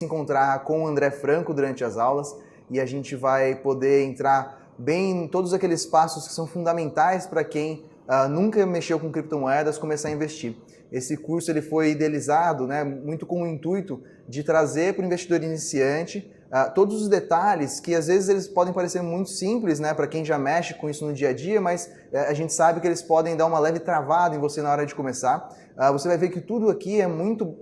se encontrar com o André Franco durante as aulas e a gente vai poder entrar bem em todos aqueles passos que são fundamentais para quem nunca mexeu com criptomoedas começar a investir. Esse curso ele foi idealizado, né, muito com o intuito de trazer para o investidor iniciante todos os detalhes que às vezes eles podem parecer muito simples, né, para quem já mexe com isso no dia a dia, mas a gente sabe que eles podem dar uma leve travada em você na hora de começar. Você vai ver que tudo aqui é muito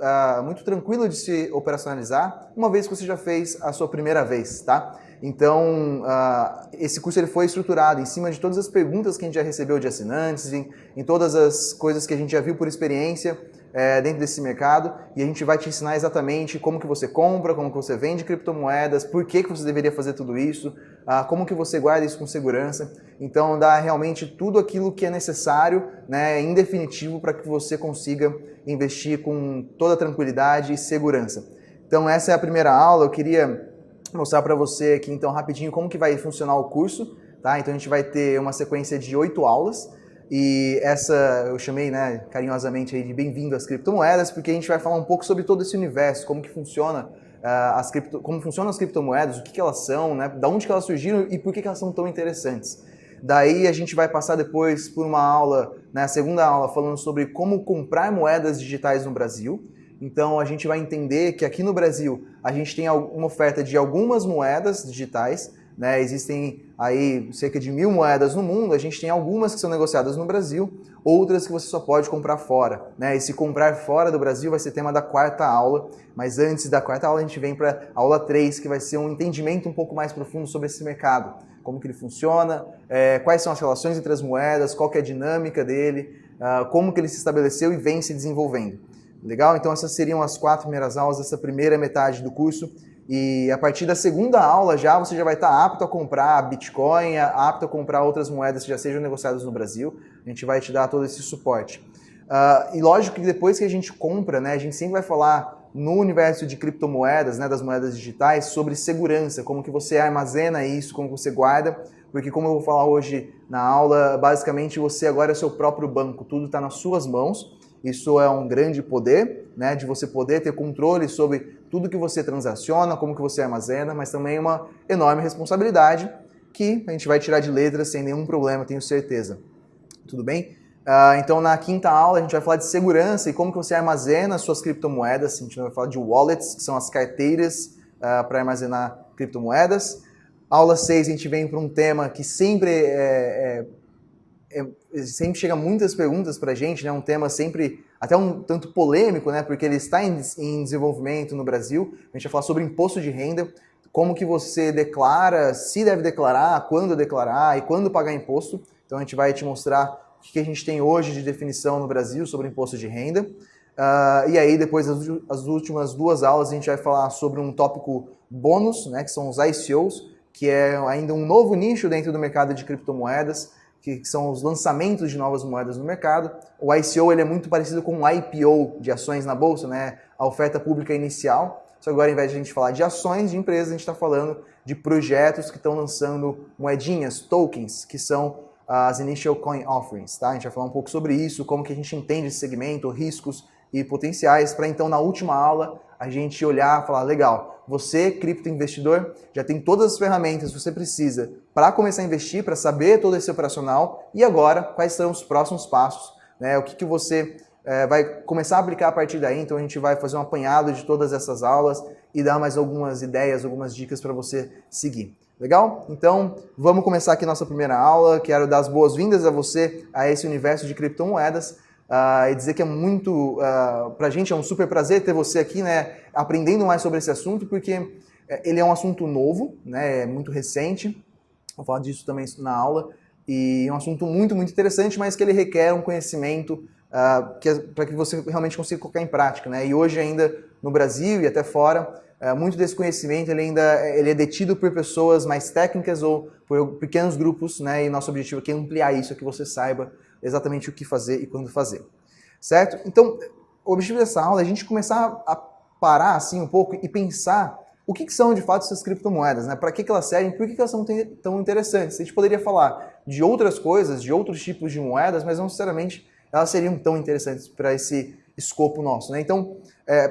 tranquilo de se operacionalizar, uma vez que você já fez a sua primeira vez, tá? Então, esse curso ele foi estruturado em cima de todas as perguntas que a gente já recebeu de assinantes, em todas as coisas que a gente já viu por experiência dentro desse mercado, e a gente vai te ensinar exatamente como que você compra, como que você vende criptomoedas, por que você deveria fazer tudo isso, como que você guarda isso com segurança. Então, dá realmente tudo aquilo que é necessário, né, em definitivo, para que você consiga investir com toda tranquilidade e segurança. Então, essa é a primeira aula. Eu queria mostrar para você aqui, então, rapidinho como que vai funcionar o curso, tá? Então, a gente vai ter uma sequência de 8 aulas, e essa eu chamei, né, carinhosamente aí de bem-vindo às criptomoedas, porque a gente vai falar um pouco sobre todo esse universo, como que funciona como funcionam as criptomoedas, o que elas são, né, da onde que elas surgiram e por que elas são tão interessantes. Daí a gente vai passar depois por uma aula, né, a segunda aula, falando sobre como comprar moedas digitais no Brasil. Então a gente vai entender que aqui no Brasil a gente tem uma oferta de algumas moedas digitais, né? Existem aí cerca de 1000 moedas no mundo, a gente tem algumas que são negociadas no Brasil, outras que você só pode comprar fora, né? E se comprar fora do Brasil vai ser tema da quarta aula, mas antes da quarta aula a gente vem para a aula 3, que vai ser um entendimento um pouco mais profundo sobre esse mercado, como que ele funciona, quais são as relações entre as moedas, qual que é a dinâmica dele, como que ele se estabeleceu e vem se desenvolvendo. Legal? Então essas seriam as 4 primeiras aulas dessa primeira metade do curso. E a partir da segunda aula você já vai estar apto a comprar Bitcoin, apto a comprar outras moedas que já sejam negociadas no Brasil. A gente vai te dar todo esse suporte. E lógico que depois que a gente compra, né, a gente sempre vai falar no universo de criptomoedas, né, das moedas digitais, sobre segurança, como que você armazena isso, como você guarda, porque como eu vou falar hoje na aula, basicamente você agora é o seu próprio banco, tudo está nas suas mãos. Isso é um grande poder, né, de você poder ter controle sobre tudo que você transaciona, como que você armazena, mas também uma enorme responsabilidade que a gente vai tirar de letra sem nenhum problema, tenho certeza. Tudo bem? Então na quinta aula a gente vai falar de segurança e como que você armazena suas criptomoedas. A gente vai falar de wallets, que são as carteiras para armazenar criptomoedas. Aula 6 a gente vem para um tema que sempre sempre chega muitas perguntas para a gente, né? Um tema sempre até um tanto polêmico, né? Porque ele está em desenvolvimento no Brasil. A gente vai falar sobre imposto de renda, como que você declara, se deve declarar, quando declarar e quando pagar imposto. Então a gente vai te mostrar o que a gente tem hoje de definição no Brasil sobre imposto de renda. E aí depois as últimas 2 aulas a gente vai falar sobre um tópico bônus, né? Que são os ICOs, que é ainda um novo nicho dentro do mercado de criptomoedas, que são os lançamentos de novas moedas no mercado. O ICO ele é muito parecido com um IPO de ações na bolsa, né? A oferta pública inicial. Só que agora, ao invés de a gente falar de ações de empresas, a gente está falando de projetos que estão lançando moedinhas, tokens, que são as Initial Coin Offerings. Tá? A gente vai falar um pouco sobre isso, como que a gente entende esse segmento, riscos e potenciais, para então na última aula a gente olhar e falar, legal, você, criptoinvestidor, já tem todas as ferramentas que você precisa para começar a investir, para saber todo esse operacional, e agora, quais são os próximos passos, né? O que você vai começar a aplicar a partir daí. Então a gente vai fazer um apanhado de todas essas aulas e dar mais algumas ideias, algumas dicas para você seguir. Legal? Então, vamos começar aqui nossa primeira aula. Quero dar as boas-vindas a você a esse universo de criptomoedas. E dizer que é muito, pra gente é um super prazer ter você aqui, né, aprendendo mais sobre esse assunto, porque ele é um assunto novo, né, é muito recente, vou falar disso também na aula, e é um assunto muito, muito interessante, mas que ele requer um conhecimento para que você realmente consiga colocar em prática, né, e hoje ainda no Brasil e até fora, muito desse conhecimento ele é detido por pessoas mais técnicas ou por pequenos grupos, né, e nosso objetivo aqui é ampliar isso, que você saiba exatamente o que fazer e quando fazer, certo? Então, o objetivo dessa aula é a gente começar a parar assim um pouco e pensar o que são de fato essas criptomoedas, né? Para que elas servem, por que elas são tão interessantes? A gente poderia falar de outras coisas, de outros tipos de moedas, mas não necessariamente elas seriam tão interessantes para esse escopo nosso, né? Então,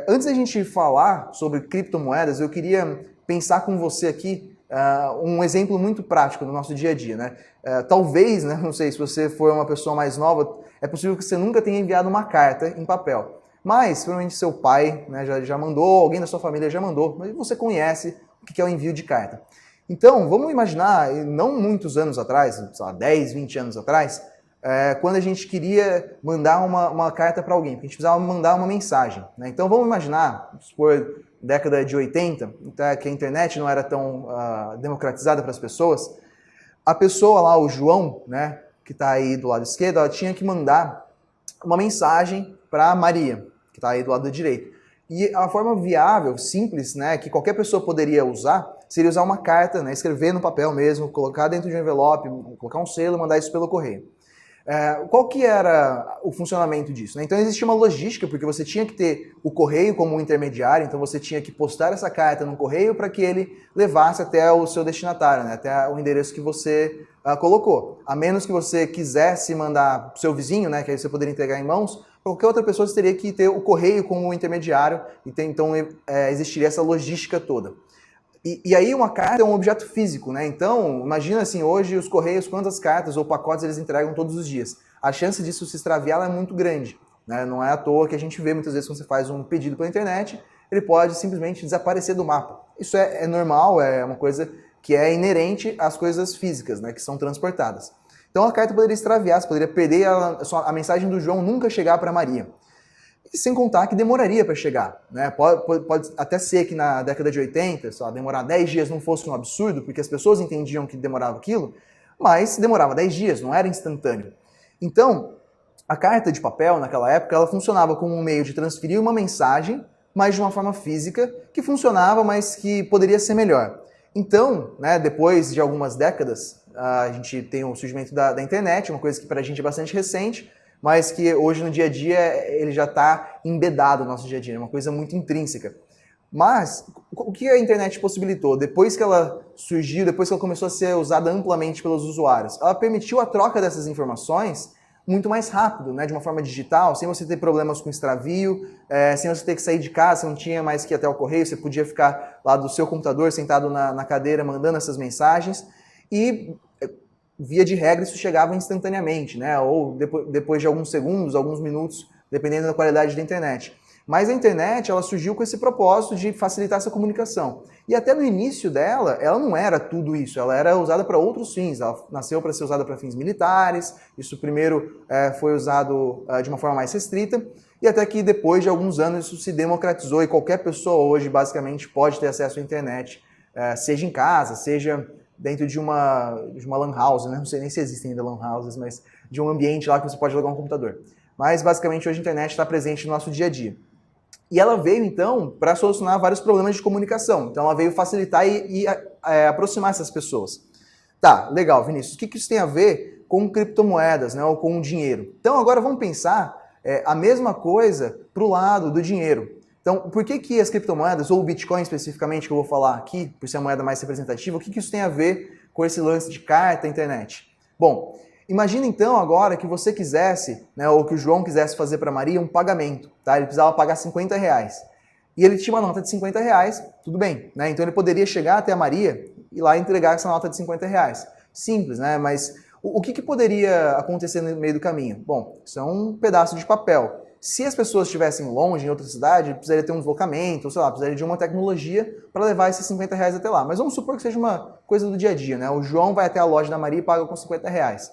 antes da gente falar sobre criptomoedas, eu queria pensar com você aqui um exemplo muito prático do nosso dia a dia, né? Talvez, né, não sei, se você for uma pessoa mais nova, é possível que você nunca tenha enviado uma carta em papel. Mas, provavelmente seu pai, né, já mandou, alguém da sua família já mandou, mas você conhece o que é o envio de carta. Então, vamos imaginar, não muitos anos atrás, sei lá, 10, 20 anos atrás, quando a gente queria mandar uma carta para alguém, porque a gente precisava mandar uma mensagem, né? Então, vamos imaginar, vamos supor, década de 80, que a internet não era tão democratizada para as pessoas, a pessoa lá, o João, né, que está aí do lado esquerdo, ela tinha que mandar uma mensagem para Maria, que está aí do lado direito. E a forma viável, simples, né, que qualquer pessoa poderia usar, seria usar uma carta, né, escrever no papel mesmo, colocar dentro de um envelope, colocar um selo, mandar isso pelo correio. Qual que era o funcionamento disso, né? Então existia uma logística, porque você tinha que ter o correio como um intermediário, então você tinha que postar essa carta no correio para que ele levasse até o seu destinatário, né? Até o endereço que você colocou. A menos que você quisesse mandar para o seu vizinho, né, que aí você poderia entregar em mãos, qualquer outra pessoa teria que ter o correio como intermediário, então existiria essa logística toda. E aí uma carta é um objeto físico, né? Então, imagina assim, hoje os correios, quantas cartas ou pacotes eles entregam todos os dias. A chance disso se extraviar é muito grande, né? Não é à toa que a gente vê muitas vezes quando você faz um pedido pela internet, ele pode simplesmente desaparecer do mapa. Isso é normal, é uma coisa que é inerente às coisas físicas, né, que são transportadas. Então a carta poderia extraviar, você poderia perder a mensagem do João nunca chegar para Maria. E sem contar que demoraria para chegar, né? Pode até ser que na década de 80, sei lá, demorar 10 dias não fosse um absurdo, porque as pessoas entendiam que demorava aquilo, mas demorava 10 dias, não era instantâneo. Então, a carta de papel, naquela época, ela funcionava como um meio de transferir uma mensagem, mas de uma forma física, que funcionava, mas que poderia ser melhor. Então, né, depois de algumas décadas, a gente tem o surgimento da internet, uma coisa que para a gente é bastante recente, mas que hoje no dia a dia ele já está embedado no nosso dia a dia, é uma coisa muito intrínseca. Mas o que a internet possibilitou? Depois que ela surgiu, depois que ela começou a ser usada amplamente pelos usuários, ela permitiu a troca dessas informações muito mais rápido, né, de uma forma digital, sem você ter problemas com extravio, sem você ter que sair de casa, você não tinha mais que ir até o correio, você podia ficar lá do seu computador, sentado na cadeira, mandando essas mensagens, e via de regra isso chegava instantaneamente, né, ou depois de alguns segundos, alguns minutos, dependendo da qualidade da internet. Mas a internet, ela surgiu com esse propósito de facilitar essa comunicação. E até no início dela, ela não era tudo isso, ela era usada para outros fins. Ela nasceu para ser usada para fins militares, isso primeiro foi usado de uma forma mais restrita, e até que depois de alguns anos isso se democratizou e qualquer pessoa hoje basicamente pode ter acesso à internet, seja em casa, seja dentro de uma lan house, né? Não sei nem se existem ainda lan houses, mas de um ambiente lá que você pode alugar um computador. Mas basicamente hoje a internet está presente no nosso dia a dia. E ela veio, então, para solucionar vários problemas de comunicação. Então, ela veio facilitar e aproximar essas pessoas. Tá, legal, Vinícius. O que isso tem a ver com criptomoedas, né, ou com dinheiro? Então, agora vamos pensar a mesma coisa para o lado do dinheiro. Então, por que as criptomoedas, ou o Bitcoin especificamente, que eu vou falar aqui, por ser a moeda mais representativa, o que isso tem a ver com esse lance de carta, internet? Bom, imagina então agora que você quisesse, né, ou que o João quisesse fazer para Maria um pagamento, tá? Ele precisava pagar R$50. E ele tinha uma nota de R$50, tudo bem, né? Então ele poderia chegar até a Maria e lá entregar essa nota de R$50. Simples, né? Mas o que poderia acontecer no meio do caminho? Bom, isso é um pedaço de papel. Se as pessoas estivessem longe, em outra cidade, precisaria ter um deslocamento, ou sei lá, precisaria de uma tecnologia para levar esses R$50 até lá. Mas vamos supor que seja uma coisa do dia a dia, né? O João vai até a loja da Maria e paga com R$50.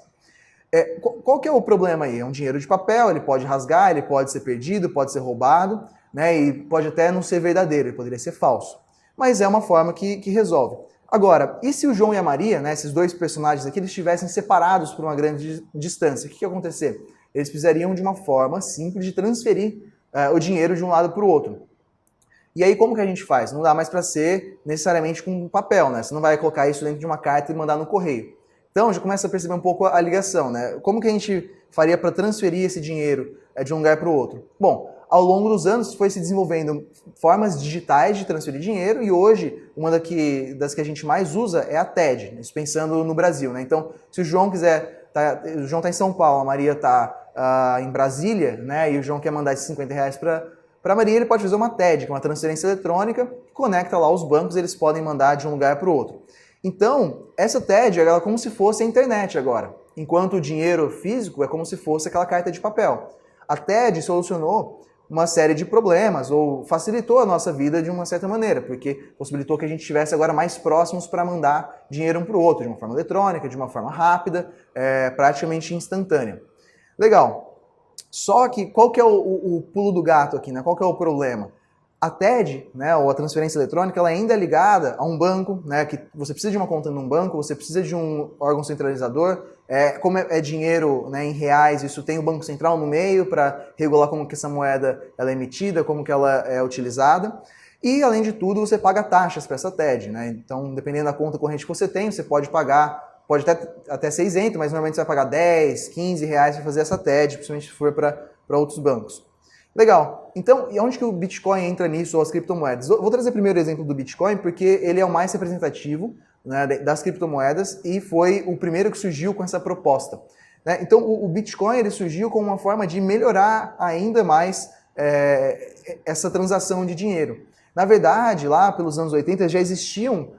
Qual que é o problema aí? É um dinheiro de papel, ele pode rasgar, ele pode ser perdido, pode ser roubado, né? E pode até não ser verdadeiro, ele poderia ser falso. Mas é uma forma que resolve. Agora, e se o João e a Maria, né, esses dois personagens aqui, eles estivessem separados por uma grande distância? O que ia acontecer? Eles precisariam de uma forma simples de transferir o dinheiro de um lado para o outro. E aí como que a gente faz? Não dá mais para ser necessariamente com papel, né? Você não vai colocar isso dentro de uma carta e mandar no correio. Então, já começa a perceber um pouco a ligação, né? Como que a gente faria para transferir esse dinheiro de um lugar para o outro? Bom, ao longo dos anos foi se desenvolvendo formas digitais de transferir dinheiro e hoje uma das que a gente mais usa é a TED, isso pensando no Brasil, né? Então, se o João quiser, o João está em São Paulo, a Maria está em Brasília, né, e o João quer mandar esses R$ 50 para Maria, ele pode fazer uma TED, que é uma transferência eletrônica, que conecta lá os bancos, eles podem mandar de um lugar para o outro. Então, essa TED ela é como se fosse a internet agora, enquanto o dinheiro físico é como se fosse aquela carta de papel. A TED solucionou uma série de problemas, ou facilitou a nossa vida de uma certa maneira, porque possibilitou que a gente estivesse agora mais próximos para mandar dinheiro um para o outro, de uma forma eletrônica, de uma forma rápida, praticamente instantânea. Legal. Só que qual que é o pulo do gato aqui, né? Qual que é o problema? A TED, né, ou a transferência eletrônica, ela ainda é ligada a um banco, né, que você precisa de uma conta num banco, você precisa de um órgão centralizador, como é dinheiro, né, em reais, isso tem o Banco Central no meio para regular como que essa moeda ela é emitida, como que ela é utilizada. E, além de tudo, você paga taxas para essa TED. Né? Então, dependendo da conta corrente que você tem, você pode pagar, pode até ser isento, mas normalmente você vai pagar 10, 15 reais para fazer essa TED, principalmente se for para outros bancos. Legal. Então, e onde que o Bitcoin entra nisso, ou as criptomoedas? Vou trazer primeiro o exemplo do Bitcoin, porque ele é o mais representativo, né, das criptomoedas e foi o primeiro que surgiu com essa proposta. Né? Então, o Bitcoin ele surgiu como uma forma de melhorar ainda mais essa transação de dinheiro. Na verdade, lá pelos anos 80 já existiam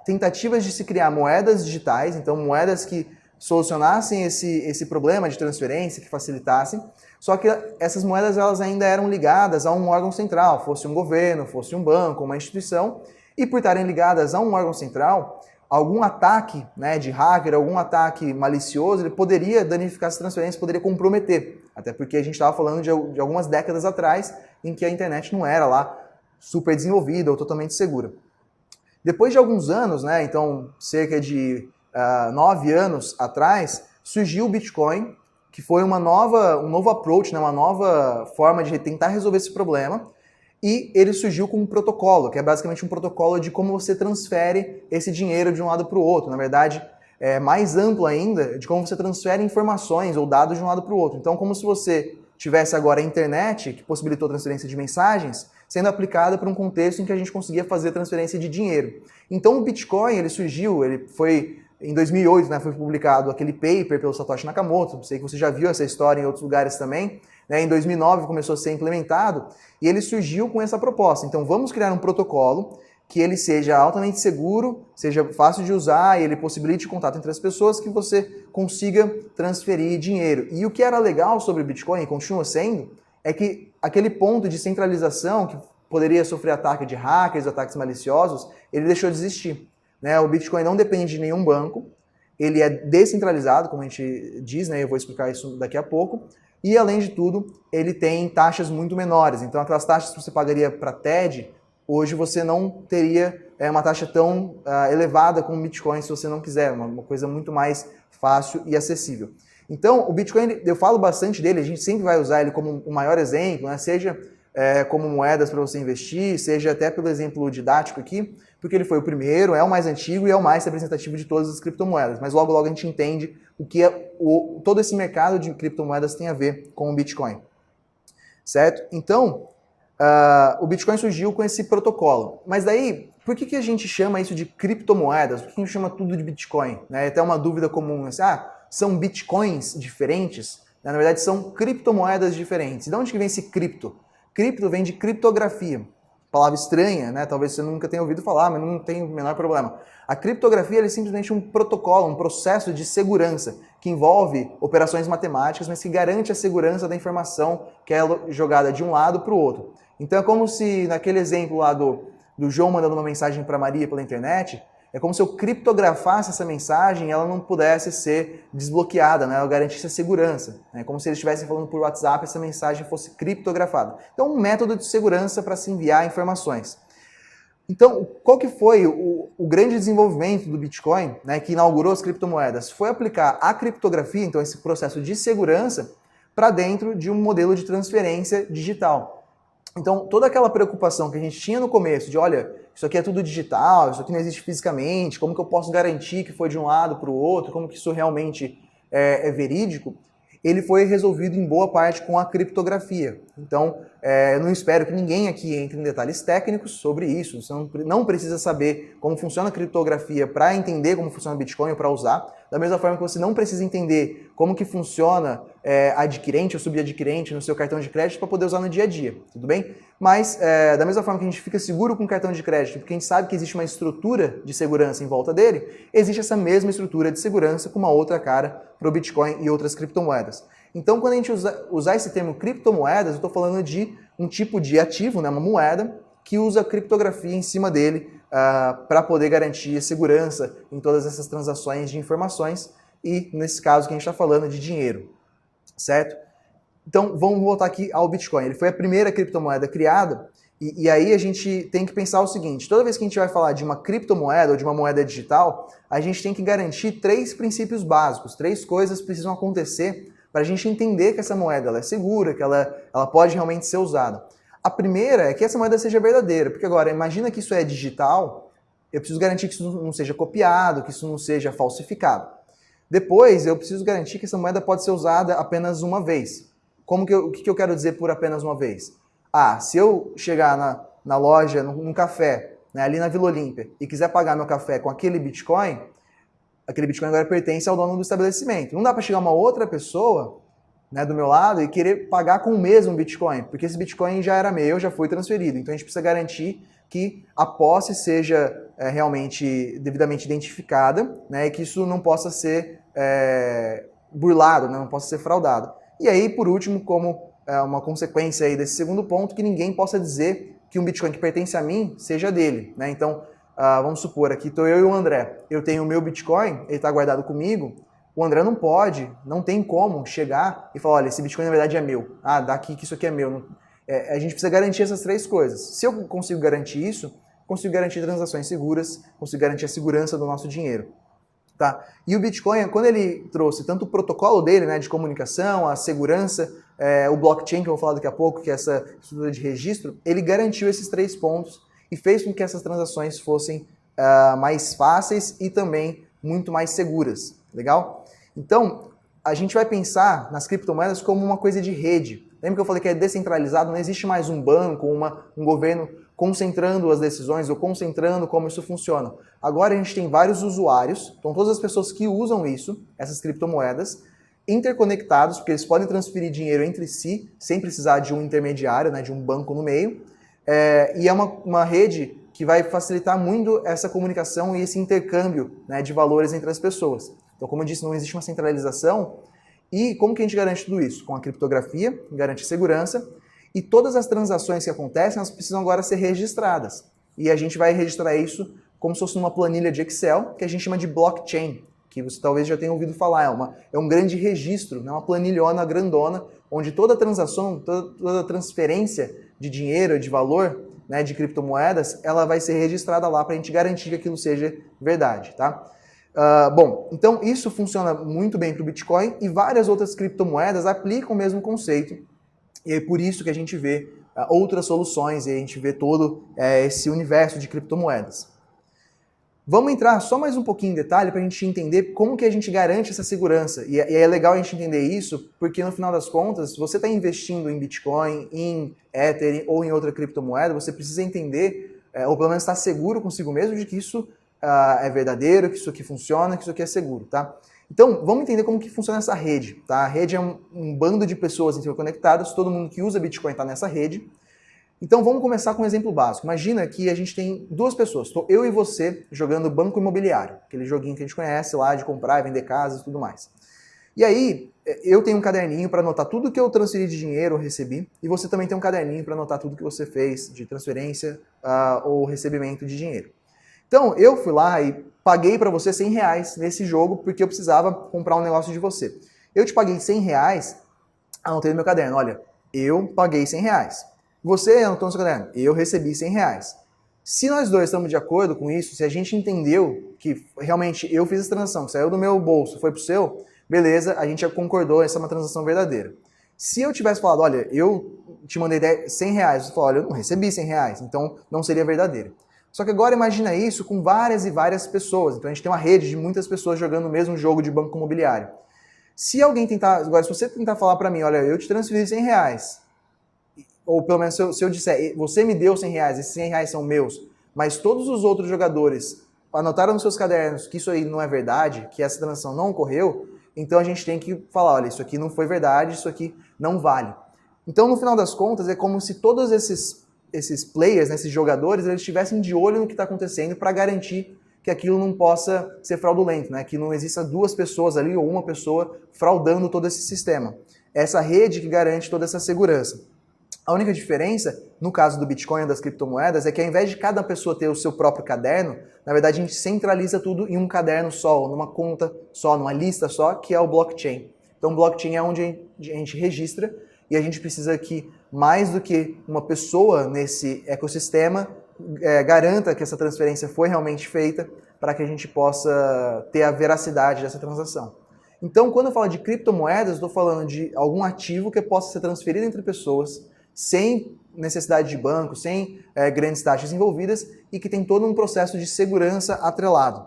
tentativas de se criar moedas digitais, então moedas que solucionassem esse problema de transferência, que facilitassem. Só que essas moedas elas ainda eram ligadas a um órgão central, fosse um governo, fosse um banco, uma instituição, e por estarem ligadas a um órgão central, algum ataque, né, de hacker, algum ataque malicioso, ele poderia danificar essa transferência, poderia comprometer. Até porque a gente estava falando de algumas décadas atrás, em que a internet não era lá super desenvolvida ou totalmente segura. Depois de alguns anos, né, então cerca de 9 anos atrás, surgiu o Bitcoin, que foi um novo approach, né, uma nova forma de tentar resolver esse problema, e ele surgiu com um protocolo, que é basicamente um protocolo de como você transfere esse dinheiro de um lado para o outro. Na verdade, é mais amplo ainda, de como você transfere informações ou dados de um lado para o outro. Então, como se você tivesse agora a internet, que possibilitou a transferência de mensagens, sendo aplicada para um contexto em que a gente conseguia fazer transferência de dinheiro. Então, o Bitcoin, ele surgiu, ele foi... Em 2008, né, foi publicado aquele paper pelo Satoshi Nakamoto, sei que você já viu essa história em outros lugares também. Né, em 2009 começou a ser implementado e ele surgiu com essa proposta. Então vamos criar um protocolo que ele seja altamente seguro, seja fácil de usar e ele possibilite contato entre as pessoas, que você consiga transferir dinheiro. E o que era legal sobre o Bitcoin, e continua sendo, é que aquele ponto de centralização que poderia sofrer ataque de hackers, ataques maliciosos, ele deixou de existir. Né, o Bitcoin não depende de nenhum banco, ele é descentralizado, como a gente diz, né, eu vou explicar isso daqui a pouco, e além de tudo, ele tem taxas muito menores. Então aquelas taxas que você pagaria para TED, hoje você não teria uma taxa tão elevada como o Bitcoin se você não quiser, uma coisa muito mais fácil e acessível. Então o Bitcoin, eu falo bastante dele, a gente sempre vai usar ele como o maior exemplo, né, seja como moedas para você investir, seja até pelo exemplo didático aqui, porque ele foi o primeiro, é o mais antigo e é o mais representativo de todas as criptomoedas. Mas logo logo a gente entende o que todo esse mercado de criptomoedas tem a ver com o Bitcoin. Certo? Então, o Bitcoin surgiu com esse protocolo. Mas daí, por que a gente chama isso de criptomoedas? Por que a gente chama tudo de Bitcoin? Né? Até uma dúvida comum, assim, são Bitcoins diferentes? Na verdade, são criptomoedas diferentes. E de onde que vem esse cripto? Cripto vem de criptografia. Palavra estranha, né? Talvez você nunca tenha ouvido falar, mas não tem o menor problema. A criptografia é simplesmente um protocolo, um processo de segurança que envolve operações matemáticas, mas que garante a segurança da informação que é jogada de um lado para o outro. Então é como se, naquele exemplo lá do João mandando uma mensagem para Maria pela internet, é como se eu criptografasse essa mensagem e ela não pudesse ser desbloqueada, né? Ela garantisse a segurança. É como se eles estivessem falando por WhatsApp e essa mensagem fosse criptografada. Então, um método de segurança para se enviar informações. Então, qual que foi o grande desenvolvimento do Bitcoin, né, que inaugurou as criptomoedas? Foi aplicar a criptografia, então esse processo de segurança, para dentro de um modelo de transferência digital. Então, toda aquela preocupação que a gente tinha no começo de, olha, isso aqui é tudo digital, isso aqui não existe fisicamente, como que eu posso garantir que foi de um lado para o outro, como que isso realmente é verídico, ele foi resolvido em boa parte com a criptografia. Então, Eu não espero que ninguém aqui entre em detalhes técnicos sobre isso. Você não precisa saber como funciona a criptografia para entender como funciona o Bitcoin ou para usar. Da mesma forma que você não precisa entender como que funciona adquirente ou subadquirente no seu cartão de crédito para poder usar no dia a dia, tudo bem? Mas, da mesma forma que a gente fica seguro com o cartão de crédito, porque a gente sabe que existe uma estrutura de segurança em volta dele, existe essa mesma estrutura de segurança com uma outra cara para o Bitcoin e outras criptomoedas. Então, quando a gente usar esse termo criptomoedas, eu estou falando de um tipo de ativo, né, uma moeda, que usa criptografia em cima dele para poder garantir a segurança em todas essas transações de informações e, nesse caso, que a gente está falando de dinheiro, certo? Então, vamos voltar aqui ao Bitcoin. Ele foi a primeira criptomoeda criada e aí a gente tem que pensar o seguinte, toda vez que a gente vai falar de uma criptomoeda ou de uma moeda digital, a gente tem que garantir 3 princípios básicos, 3 coisas precisam acontecer para a gente entender que essa moeda ela é segura, que ela pode realmente ser usada. A primeira é que essa moeda seja verdadeira, porque agora, imagina que isso é digital, eu preciso garantir que isso não seja copiado, que isso não seja falsificado. Depois, eu preciso garantir que essa moeda pode ser usada apenas uma vez. O que eu quero dizer por apenas uma vez? Se eu chegar na loja, num café, né, ali na Vila Olímpia, e quiser pagar meu café com aquele Bitcoin agora pertence ao dono do estabelecimento. Não dá para chegar uma outra pessoa, né, do meu lado e querer pagar com o mesmo Bitcoin, porque esse Bitcoin já era meu, já foi transferido. Então a gente precisa garantir que a posse seja realmente devidamente identificada, né, e que isso não possa ser burlado, né, não possa ser fraudado. E aí, por último, como uma consequência aí desse segundo ponto, que ninguém possa dizer que um Bitcoin que pertence a mim seja dele, né? Então, vamos supor, aqui estou eu e o André, eu tenho o meu Bitcoin, ele está guardado comigo, o André não tem como chegar e falar, olha, esse Bitcoin na verdade é meu, dá aqui que isso aqui é meu. A gente precisa garantir essas 3 coisas. Se eu consigo garantir isso, consigo garantir transações seguras, consigo garantir a segurança do nosso dinheiro. Tá? E o Bitcoin, quando ele trouxe tanto o protocolo dele, né, de comunicação, a segurança, o blockchain, que eu vou falar daqui a pouco, que é essa estrutura de registro, ele garantiu esses 3 pontos e fez com que essas transações fossem mais fáceis e também muito mais seguras. Legal? Então, a gente vai pensar nas criptomoedas como uma coisa de rede. Lembra que eu falei que é descentralizado? Não existe mais um banco, um governo concentrando as decisões ou concentrando como isso funciona. Agora a gente tem vários usuários, então todas as pessoas que usam isso, essas criptomoedas, interconectados, porque eles podem transferir dinheiro entre si, sem precisar de um intermediário, né, de um banco no meio, e é uma rede que vai facilitar muito essa comunicação e esse intercâmbio, né, de valores entre as pessoas. Então, como eu disse, não existe uma centralização. E como que a gente garante tudo isso? Com a criptografia, garante segurança, e todas as transações que acontecem, elas precisam agora ser registradas. E a gente vai registrar isso como se fosse numa planilha de Excel, que a gente chama de blockchain, que você talvez já tenha ouvido falar. É um grande registro, né? Uma planilhona grandona, onde toda transação, toda transferência de dinheiro, de valor, né, de criptomoedas, ela vai ser registrada lá para a gente garantir que aquilo seja verdade, tá? Bom, então isso funciona muito bem para o Bitcoin e várias outras criptomoedas aplicam o mesmo conceito. E é por isso que a gente vê outras soluções e a gente vê todo esse universo de criptomoedas. Vamos entrar só mais um pouquinho em detalhe para a gente entender como que a gente garante essa segurança. E é legal a gente entender isso, porque no final das contas, se você está investindo em Bitcoin, em Ether ou em outra criptomoeda, você precisa entender, ou pelo menos estar seguro consigo mesmo de que isso é verdadeiro, que isso aqui funciona, que isso aqui é seguro, tá? Então, vamos entender como que funciona essa rede, tá? A rede é um bando de pessoas interconectadas, todo mundo que usa Bitcoin está nessa rede. Então, vamos começar com um exemplo básico. Imagina que a gente tem 2 pessoas, estou eu e você jogando Banco Imobiliário, aquele joguinho que a gente conhece lá de comprar e vender casas e tudo mais. E aí, eu tenho um caderninho para anotar tudo que eu transferi de dinheiro ou recebi, e você também tem um caderninho para anotar tudo que você fez de transferência ou recebimento de dinheiro. Então, eu fui lá e paguei para você R$100 nesse jogo porque eu precisava comprar um negócio de você. Eu te paguei R$100, anotei no meu caderno, olha, eu paguei R$100. Você anotou no seu caderno, eu recebi R$100. Se nós dois estamos de acordo com isso, se a gente entendeu que realmente eu fiz essa transação, que saiu do meu bolso, foi pro seu, beleza, a gente já concordou, essa é uma transação verdadeira. Se eu tivesse falado, olha, eu te mandei R$100, você falou, olha, eu não recebi R$100, então não seria verdadeiro. Só que agora imagina isso com várias e várias pessoas. Então a gente tem uma rede de muitas pessoas jogando o mesmo jogo de banco imobiliário. Se alguém tentar, agora se você tentar falar para mim, olha, eu te transferi R$100, ou pelo menos se eu disser, você me deu 100 reais, esses 100 reais são meus, mas todos os outros jogadores anotaram nos seus cadernos que isso aí não é verdade, que essa transação não ocorreu, então a gente tem que falar, olha, isso aqui não foi verdade, isso aqui não vale. Então, no final das contas, é como se todos esses players, né, esses jogadores, eles estivessem de olho no que está acontecendo para garantir que aquilo não possa ser fraudulento, né? Que não exista duas pessoas ali ou uma pessoa fraudando todo esse sistema. Essa rede que garante toda essa segurança. A única diferença, no caso do Bitcoin e das criptomoedas, é que ao invés de cada pessoa ter o seu próprio caderno, na verdade a gente centraliza tudo em um caderno só, numa conta só, numa lista só, que é o blockchain. Então o blockchain é onde a gente registra e a gente precisa que mais do que uma pessoa nesse ecossistema garanta que essa transferência foi realmente feita para que a gente possa ter a veracidade dessa transação. Então, quando eu falo de criptomoedas, estou falando de algum ativo que possa ser transferido entre pessoas sem necessidade de banco, sem grandes taxas envolvidas e que tem todo um processo de segurança atrelado.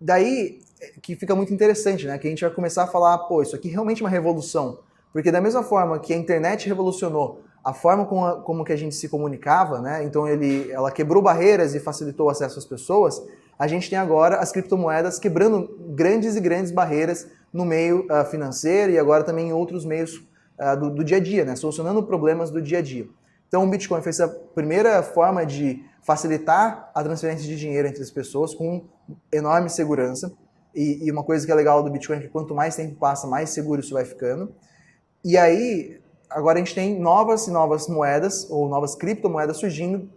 Daí que fica muito interessante, né? Que a gente vai começar a falar, pô, isso aqui realmente é uma revolução. Porque da mesma forma que a internet revolucionou a forma como que a gente se comunicava, né? Então ela quebrou barreiras e facilitou o acesso às pessoas, a gente tem agora as criptomoedas quebrando grandes e grandes barreiras no meio financeiro e agora também em outros meios do dia a dia, né? Solucionando problemas do dia a dia. Então o Bitcoin foi essa primeira forma de facilitar a transferência de dinheiro entre as pessoas com enorme segurança. E uma coisa que é legal do Bitcoin é que quanto mais tempo passa, mais seguro isso vai ficando. E aí, agora a gente tem novas e novas moedas, ou novas criptomoedas surgindo,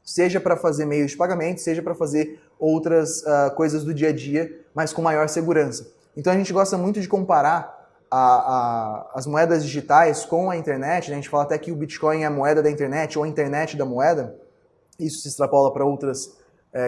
seja para fazer meios de pagamento, seja para fazer outras coisas do dia a dia, mas com maior segurança. Então a gente gosta muito de comparar as moedas digitais com a internet, né? A gente fala até que o Bitcoin é a moeda da internet, ou a internet da moeda, isso se extrapola para outras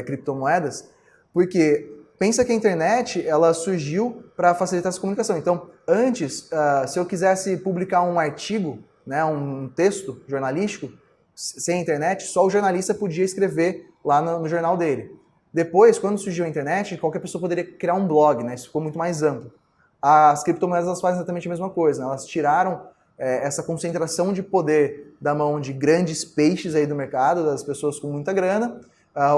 criptomoedas, porque pensa que a internet ela surgiu para facilitar essa comunicação. Então, antes, se eu quisesse publicar um artigo, né, um texto jornalístico, sem internet, só o jornalista podia escrever lá no jornal dele. Depois, quando surgiu a internet, qualquer pessoa poderia criar um blog, né? Isso ficou muito mais amplo. As criptomoedas elas fazem exatamente a mesma coisa, né? Elas tiraram essa concentração de poder da mão de grandes peixes aí do mercado, das pessoas com muita grana,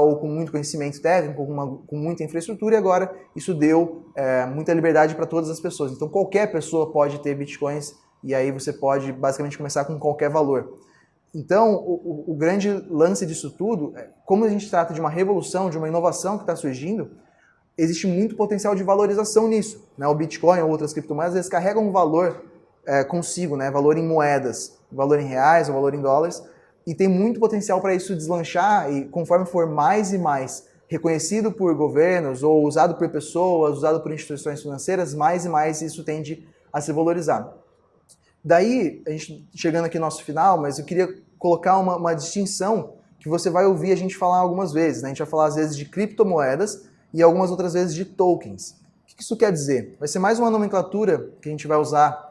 ou com muito conhecimento técnico, com muita infraestrutura, e agora isso deu muita liberdade para todas as pessoas. Então qualquer pessoa pode ter bitcoins, e aí você pode basicamente começar com qualquer valor. Então o grande lance disso tudo, como a gente trata de uma revolução, de uma inovação que está surgindo, existe muito potencial de valorização nisso, né? O Bitcoin ou outras criptomoedas, eles carregam um valor consigo, né? Valor em moedas, valor em reais ou valor em dólares, e tem muito potencial para isso deslanchar e conforme for mais e mais reconhecido por governos ou usado por pessoas, usado por instituições financeiras, mais e mais isso tende a se valorizar. Daí, a gente chegando aqui no nosso final, mas eu queria colocar uma distinção que você vai ouvir a gente falar algumas vezes, né? A gente vai falar às vezes de criptomoedas e algumas outras vezes de tokens. O que isso quer dizer? Vai ser mais uma nomenclatura que a gente vai usar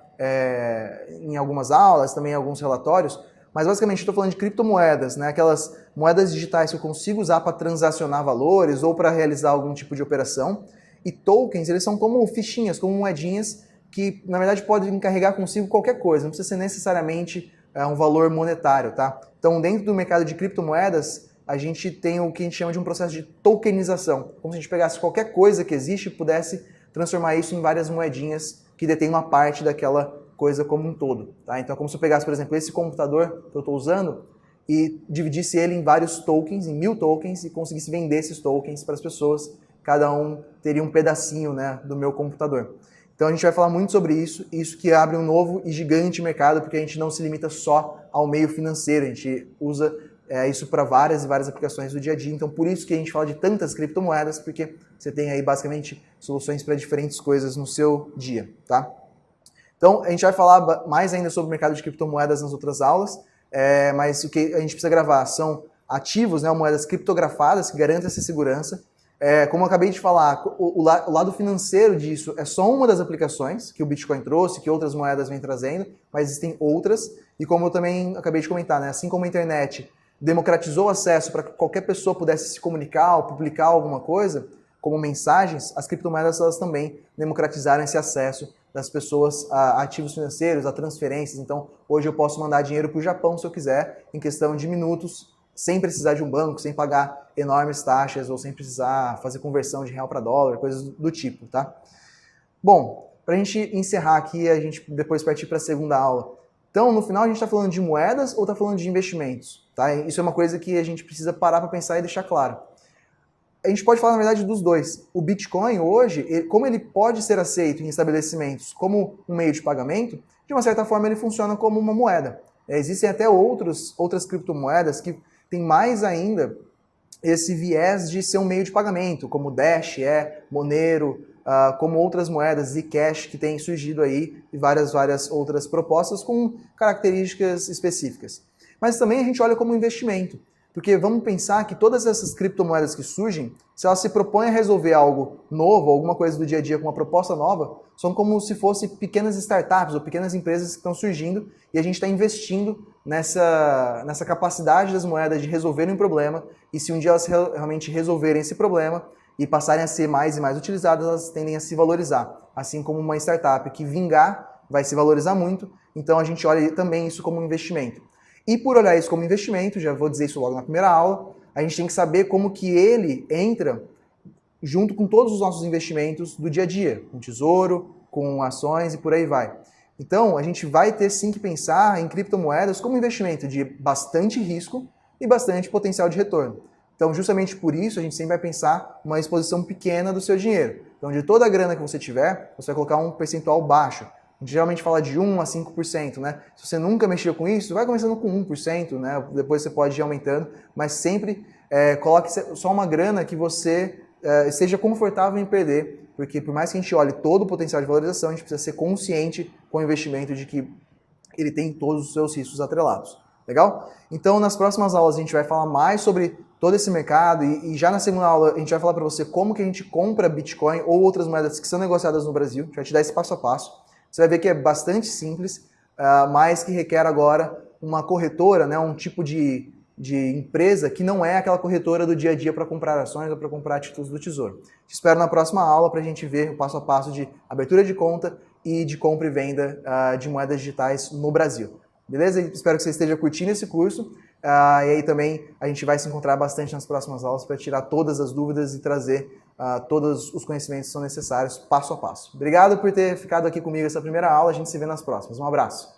em algumas aulas, também em alguns relatórios, mas basicamente estou falando de criptomoedas, né? Aquelas moedas digitais que eu consigo usar para transacionar valores ou para realizar algum tipo de operação. E tokens, eles são como fichinhas, como moedinhas que, na verdade, podem carregar consigo qualquer coisa, não precisa ser necessariamente um valor monetário, tá? Então, dentro do mercado de criptomoedas, a gente tem o que a gente chama de um processo de tokenização, como se a gente pegasse qualquer coisa que existe e pudesse transformar isso em várias moedinhas que detêm uma parte daquela coisa como um todo, tá? Então, é como se eu pegasse, por exemplo, esse computador que eu estou usando e dividisse ele em vários tokens, em 1000 tokens, e conseguisse vender esses tokens para as pessoas, cada um teria um pedacinho, né, do meu computador. Então a gente vai falar muito sobre isso que abre um novo e gigante mercado, porque a gente não se limita só ao meio financeiro, a gente usa isso para várias e várias aplicações do dia a dia. Então por isso que a gente fala de tantas criptomoedas, porque você tem aí basicamente soluções para diferentes coisas no seu dia, tá? Então a gente vai falar mais ainda sobre o mercado de criptomoedas nas outras aulas, mas o que a gente precisa gravar são ativos, né, moedas criptografadas que garantem essa segurança. Como eu acabei de falar, o lado financeiro disso é só uma das aplicações que o Bitcoin trouxe, que outras moedas vêm trazendo, mas existem outras. E como eu também acabei de comentar, né, assim como a internet democratizou o acesso para que qualquer pessoa pudesse se comunicar ou publicar alguma coisa, como mensagens, as criptomoedas elas também democratizaram esse acesso das pessoas a ativos financeiros, a transferências. Então, hoje eu posso mandar dinheiro para o Japão se eu quiser, em questão de minutos, sem precisar de um banco, sem pagar enormes taxas ou sem precisar fazer conversão de real para dólar, coisas do tipo, tá? Bom, para a gente encerrar aqui, a gente depois partir para a segunda aula. Então, no final, a gente está falando de moedas ou está falando de investimentos? Tá? Isso é uma coisa que a gente precisa parar para pensar e deixar claro. A gente pode falar, na verdade, dos dois. O Bitcoin, hoje, como ele pode ser aceito em estabelecimentos como um meio de pagamento, de uma certa forma ele funciona como uma moeda. Existem até outras criptomoedas que têm mais ainda esse viés de ser um meio de pagamento, como Dash, Monero, como outras moedas, Zcash, que tem surgido aí, e várias outras propostas com características específicas. Mas também a gente olha como investimento, porque vamos pensar que todas essas criptomoedas que surgem, se elas se propõem a resolver algo novo, alguma coisa do dia a dia com uma proposta nova, são como se fossem pequenas startups ou pequenas empresas que estão surgindo e a gente está investindo nessa capacidade das moedas de resolverem um problema, e se um dia elas realmente resolverem esse problema e passarem a ser mais e mais utilizadas, elas tendem a se valorizar. Assim como uma startup que vingar vai se valorizar muito, então a gente olha também isso como um investimento. E por olhar isso como investimento, já vou dizer isso logo na primeira aula, a gente tem que saber como que ele entra junto com todos os nossos investimentos do dia a dia, com tesouro, com ações e por aí vai. Então, a gente vai ter sim que pensar em criptomoedas como investimento de bastante risco e bastante potencial de retorno. Então, justamente por isso, a gente sempre vai pensar uma exposição pequena do seu dinheiro. Então, de toda a grana que você tiver, você vai colocar um percentual baixo. A gente geralmente fala de 1 a 5%, né? Se você nunca mexeu com isso, vai começando com 1%, né? Depois você pode ir aumentando, mas sempre coloque só uma grana que você esteja confortável em perder, porque por mais que a gente olhe todo o potencial de valorização, a gente precisa ser consciente com o investimento de que ele tem todos os seus riscos atrelados. Legal? Então, nas próximas aulas a gente vai falar mais sobre todo esse mercado e já na segunda aula a gente vai falar para você como que a gente compra Bitcoin ou outras moedas que são negociadas no Brasil. A gente vai te dar esse passo a passo. Você vai ver que é bastante simples, mas que requer agora uma corretora, né, um tipo de empresa que não é aquela corretora do dia a dia para comprar ações ou para comprar títulos do Tesouro. Te espero na próxima aula para a gente ver o passo a passo de abertura de conta e de compra e venda de moedas digitais no Brasil. Beleza? Espero que você esteja curtindo esse curso. E aí também a gente vai se encontrar bastante nas próximas aulas para tirar todas as dúvidas e trazer todos os conhecimentos que são necessários passo a passo. Obrigado por ter ficado aqui comigo essa primeira aula. A gente se vê nas próximas. Um abraço.